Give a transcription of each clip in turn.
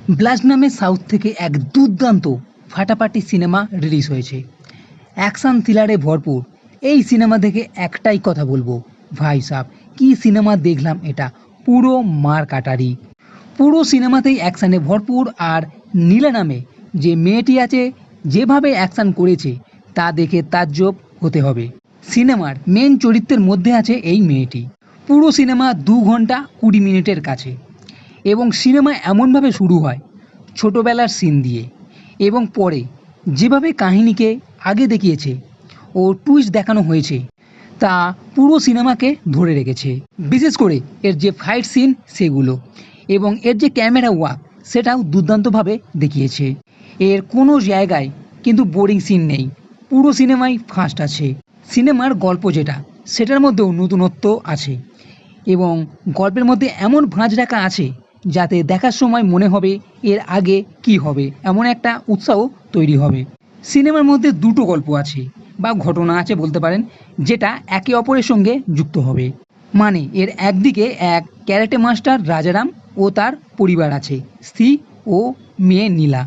Blast নামে south থেকে এক দুর্দান্ত ফাটাফাটি সিনেমা রিলিজ হয়েছে। অ্যাকশন থ্রিলারে ভরপুর এই সিনেমা দেখে একটাই কথা বলবো, ভাই সাব কি সিনেমা দেখলাম, এটা পুরো মার কাটারি। পুরো সিনেমাতেই অ্যাকশানে ভরপুর, আর নীলা নামে যে মেয়েটি আছে যেভাবে অ্যাকশান করেছে তা দেখে তাজ্জব হতে হবে। সিনেমার মেন চরিত্রের মধ্যে আছে এই মেয়েটি। পুরো সিনেমা 2 ঘন্টা 20 মিনিটের কাছে, এবং সিনেমা এমনভাবে শুরু হয় ছোটোবেলার সিন দিয়ে, এবং পরে যেভাবে কাহিনীকে আগে দেখিয়েছে ও টুইস্ট দেখানো হয়েছে তা পুরো সিনেমাকে ধরে রেখেছে। বিশেষ করে এর যে ফাইট সিন সেগুলো, এবং এর যে ক্যামেরা ওয়ার্ক সেটাও দুর্দান্তভাবে দেখিয়েছে। এর কোনো জায়গায় কিন্তু বোরিং সিন নেই, পুরো সিনেমাই ফাস্ট আছে। সিনেমার গল্প যেটা সেটার মধ্যেও নতুনত্ব আছে, এবং গল্পের মধ্যে এমন ভাঁজ রাখা আছে যাতে দেখার সময় মনে হবে এর আগে কি হবে, এমন একটা উৎসাহ তৈরি হবে। সিনেমার মধ্যে 2টো গল্প আছে বা ঘটনা আছে বলতে পারেন, যেটা একে অপরের সঙ্গে যুক্ত হবে। মানে এর একদিকে এক ক্যারাটে মাস্টার রাজারাম ও তার পরিবার আছে, স্ত্রী ও মেয়ে নীলা।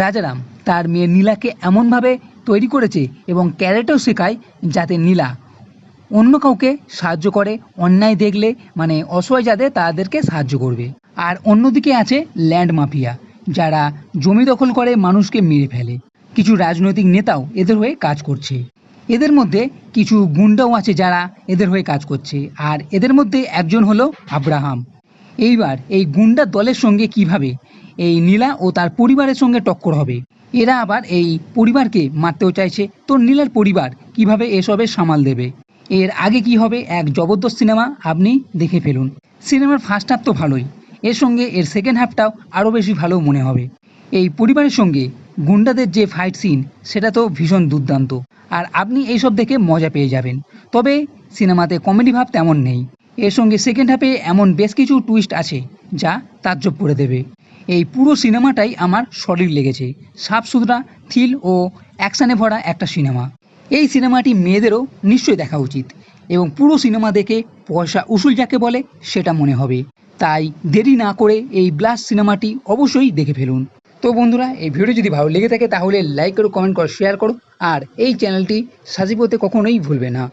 রাজারাম তার মেয়ে নীলাকে এমনভাবে তৈরি করেছে এবং ক্যারেটেও শেখায় যাতে নীলা অন্য কাউকে সাহায্য করে, অন্যায় দেখলে মানে অসহায় যাদের তাদেরকে সাহায্য করবে। আর অন্যদিকে আছে ল্যান্ড মাফিয়া, যারা জমি দখল করে মানুষকে মেরে ফেলে। কিছু রাজনৈতিক নেতাও এদের হয়ে কাজ করছে। এদের মধ্যে কিছু গুন্ডাও আছে যারা এদের হয়ে কাজ করছে, আর এদের মধ্যে একজন হলো আব্রাহাম। এইবার এই গুন্ডা দলের সঙ্গে কিভাবে এই নীলা ও তার পরিবারের সঙ্গে টক্কর হবে, এরা আবার এই পরিবারকে মারতেও চাইছে, তো নীলার পরিবার কিভাবে এসবে সামাল দেবে। এর আগে কি হবে এক জবরদস্ত সিনেমা, আপনি দেখে ফেলুন। সিনেমার ফার্স্ট হাফ তো ভালোই, এর সঙ্গে এর সেকেন্ড হাফটাও আরও বেশি ভালো মনে হবে। এই পরিবারের সঙ্গে গুন্ডাদের যে ফাইট সিন সেটা তো ভীষণ দুর্দান্ত, আর আপনি এইসব দেখে মজা পেয়ে যাবেন। তবে সিনেমাতে কমেডি ভাব তেমন নেই। এর সঙ্গে সেকেন্ড হাফে এমন বেশ কিছু টুইস্ট আছে যা তাজ্জব করে দেবে। এই পুরো সিনেমাটাই আমার সলিড লেগেছে, সাফ সুতরা থ্রিল ও অ্যাকশানে ভরা একটা সিনেমা। এই সিনেমাটি মেয়েদেরও নিশ্চয়ই দেখা উচিত, এবং পুরো সিনেমা দেখে পয়সা উসুল যাকে বলে সেটা মনে হবে। তাই দেরি না করে এই ব্লাস্ট সিনেমাটি অবশ্যই দেখে ফেলুন। তো বন্ধুরা, এই ভিডিও যদি ভালো লেগে থাকে তাহলে লাইক করো, কমেন্ট করো, শেয়ার করো, আর এই চ্যানেলটি সাবস্ক্রাইব করতে কখনোই ভুলবে না।